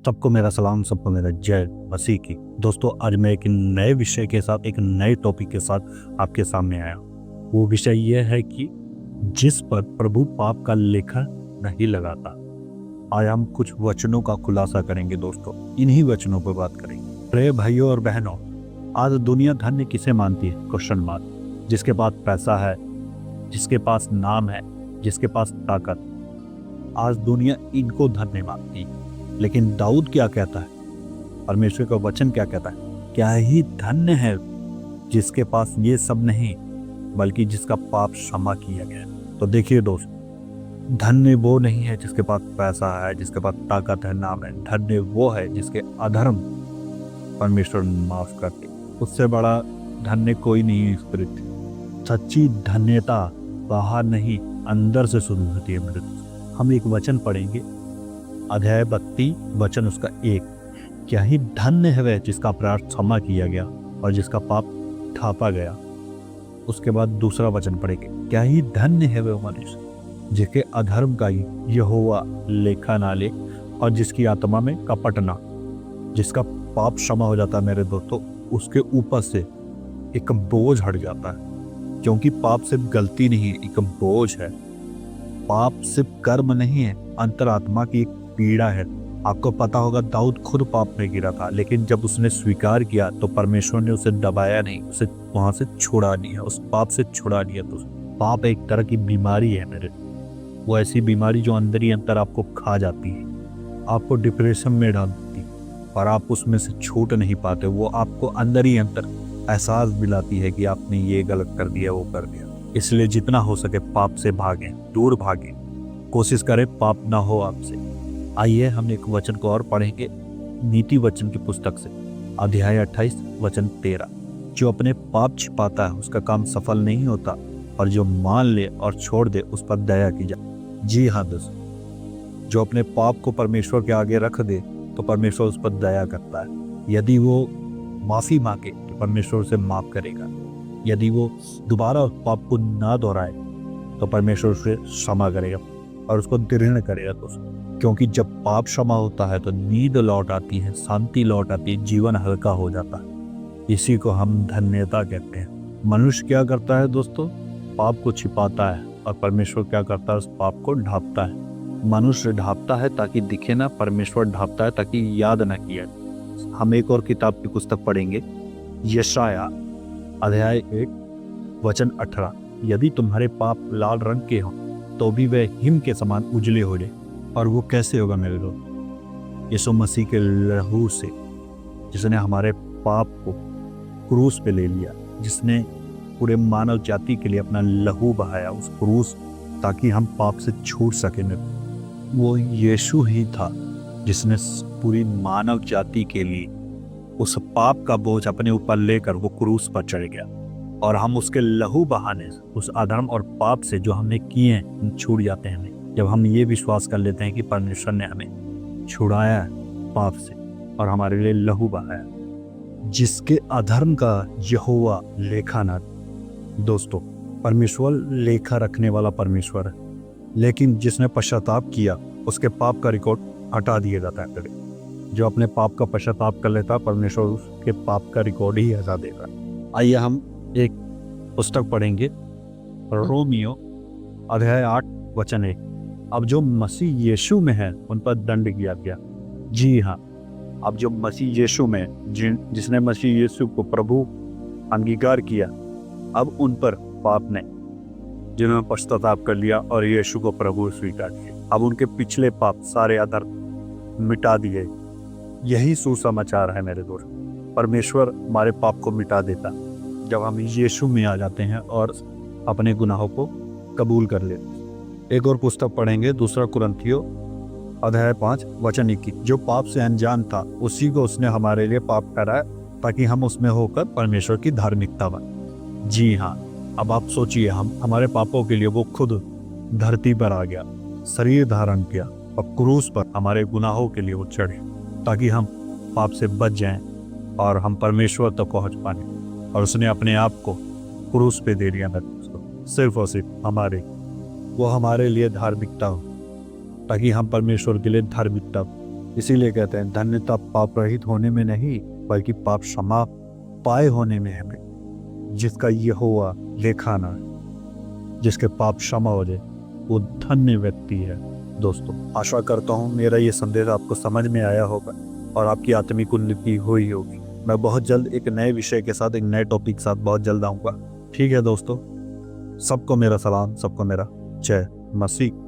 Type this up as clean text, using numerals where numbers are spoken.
सबको मेरा सलाम, सबको मेरा जय मसीह की। दोस्तों, आज मैं एक नए विषय के साथ, एक नए टॉपिक के साथ आपके सामने आया। वो विषय यह है कि जिस पर प्रभु पाप का लेखा नहीं लगाता। आज हम कुछ वचनों का खुलासा करेंगे दोस्तों, इन्हीं वचनों पर बात करेंगे। प्रिय भाइयों और बहनों, आज दुनिया धन्य किसे मानती है? Question mark. जिसके पास पैसा है, जिसके पास नाम है, जिसके पास ताकत, आज दुनिया इनको धन्य मानती है। लेकिन दाऊद क्या कहता है? परमेश्वर का वचन क्या कहता है? क्या ही धन्य है जिसके पास ये सब नहीं, बल्कि जिसका पाप क्षमा किया गया। तो देखिए दोस्त, धन्य वो नहीं है जिसके पास पैसा है, जिसके पास ताकत है, नाम है। धन्य वो है जिसके अधर्म परमेश्वर माफ करते। उससे बड़ा धन्य कोई नहीं है इस पृथ्वी। सच्ची धन्यता बाहर नहीं, अंदर से शुरू होती है मेरे दोस्त। हम एक वचन पढ़ेंगे, अध्याय 32 वचन उसका 1। क्या ही धन्य है वह जिसका अपराध क्षमा किया गया और जिसका पाप ढांपा गया। उसके बाद दूसरा वचन पढ़ेंगे, क्या ही धन्य है वह मनुष्य जिसके अधर्म का यहोवा लेखा ना ले और जिसकी आत्मा में कपट ना। जिसका पाप क्षमा हो जाता है मेरे दोस्तों, उसके ऊपर से एक बोझ हट जाता है। क्योंकि पाप सिर्फ गलती नहीं है, एक बोझ है। पाप सिर्फ कर्म नहीं है, अंतरात्मा की एक पीड़ा है। आपको पता होगा, दाऊद खुद पाप में गिरा था, लेकिन जब उसने स्वीकार किया तो परमेश्वर ने उसे दबाया नहीं, उसे वहां से छुड़ा दिया, उस पाप से छुड़ा दिया। तो पाप एक तरह की बीमारी है मेरे, वो ऐसी बीमारी जो अंदर ही अंदर आपको खा जाती है, आपको डिप्रेशन में डाल देती है, पर आप उसमें से छूट नहीं पाते। वो आपको अंदर ही अंदर एहसास दिलाती है कि आपने ये गलत कर दिया, वो कर दिया। इसलिए जितना हो सके पाप से भागें, दूर भागें, कोशिश करें पाप ना हो आपसे। आइए हम एक वचन को और पढ़ेंगे, नीति वचन की पुस्तक से, अध्याय 28 वचन 13। जो अपने पाप छिपाता है उसका काम सफल नहीं होता, और जो मान ले और छोड़ दे उस पर दया की जाए। जी हाँ दोस्तों, जो अपने पाप को परमेश्वर के आगे रख दे तो परमेश्वर उस पर दया करता है। यदि वो माफी मांगे तो परमेश्वर उसे माफ करेगा। यदि वो दोबारा उस पाप को ना दोहराए तो परमेश्वर उसे क्षमा करेगा और उसको दृढ़ करेगा दोस्तों। क्योंकि जब पाप क्षमा होता है तो नींद लौट आती है, शांति लौट आती है, जीवन हल्का हो जाता है। इसी को हम धन्यता कहते हैं। मनुष्य क्या करता है दोस्तों? पाप को छिपाता है, और परमेश्वर क्या करता है? उस पाप को ढांपता है। मनुष्य ढांपता है ताकि दिखे ना, परमेश्वर ढांपता है ताकि याद ना किया। हम एक और किताब की पुस्तक पढ़ेंगे, यशाया अध्याय 1 वचन 18। यदि तुम्हारे पाप लाल रंग के हों तो भी वह हिम के समान उजले हो जाए। और वो कैसे होगा मेरे दोस्त? यीशु मसीह के लहू से, जिसने हमारे पाप को क्रूस पे ले लिया, जिसने पूरे मानव जाति के लिए अपना लहू बहाया उस क्रूस, ताकि हम पाप से छूट सके। वो यीशु ही था जिसने पूरी मानव जाति के लिए उस पाप का बोझ अपने ऊपर लेकर वो क्रूस पर चढ़ गया, और हम उसके लहू बहाने उस अधर्म और पाप से जो हमने किए हैं छूट जाते हैं। जब हम ये विश्वास कर लेते हैं कि परमेश्वर ने हमें छुड़ाया पाप से और हमारे लिए लहू बहाया, जिसके अधर्म का यहोवा लेखा न। दोस्तों, परमेश्वर लेखा रखने वाला परमेश्वर है, लेकिन जिसने पश्चाताप किया उसके पाप का रिकॉर्ड हटा दिया जाता है। जो अपने पाप का पश्चाताप कर लेता, परमेश्वर उसके पाप का रिकॉर्ड ही हटा देता। आइए हम एक पुस्तक पढ़ेंगे, रोमियो अध्याय 8 वचन 1। अब जो मसीह यीशु में है उन पर दंड किया गया। जी हाँ, अब जो मसीह यीशु में, जिसने मसीह यीशु को प्रभु अंगीकार किया, अब उन पर पाप नहीं। जिन्होंने पश्चाताप कर लिया और यीशु को प्रभु स्वीकार किया, अब उनके पिछले पाप सारे अधर्म मिटा दिए। यही सुसमाचार है मेरे दोस्त। परमेश्वर हमारे पाप को मिटा देता जब हम यीशु में आ जाते हैं और अपने गुनाहों को कबूल कर लेते हैं। एक और पुस्तक पढ़ेंगे, दूसरा कुरिन्थियों अध्याय 5 वचन 21। जो पाप से अनजान था उसी को उसने हमारे लिए पाप कराया, ताकि हम उसमें होकर परमेश्वर की धार्मिकता बने। जी हाँ, अब आप सोचिए, हम हमारे पापों के लिए वो खुद धरती पर आ गया, शरीर धारण किया, और क्रूस पर हमारे गुनाहों के लिए वो चढ़े, ताकि हम पाप से बच जाएं और हम परमेश्वर तक पहुंच पाए। और उसने अपने आप को क्रूस पे दे दिया, सिर्फ और सिर्फ वो हमारे लिए धार्मिकता हो, ताकि हम परमेश्वर के लिए धार्मिकता इसीलिए कहते हैं धन्यता पाप रहित होने में नहीं बल्कि पाप क्षमा पाए होने में है। जिसका यहोवा लेखा ना है, जिसके पाप क्षमा हो जाए, वो धन्य व्यक्ति है। दोस्तों आशा करता हूँ मेरा ये संदेश आपको समझ में आया होगा और आपकी आत्मिक उन्नति हुई होगी। मैं बहुत जल्द एक नए विषय के साथ, एक नए टॉपिक के साथ बहुत जल्द आऊँगा। ठीक है दोस्तों, सबको मेरा सलाम, सबको मेरा जय मसीह।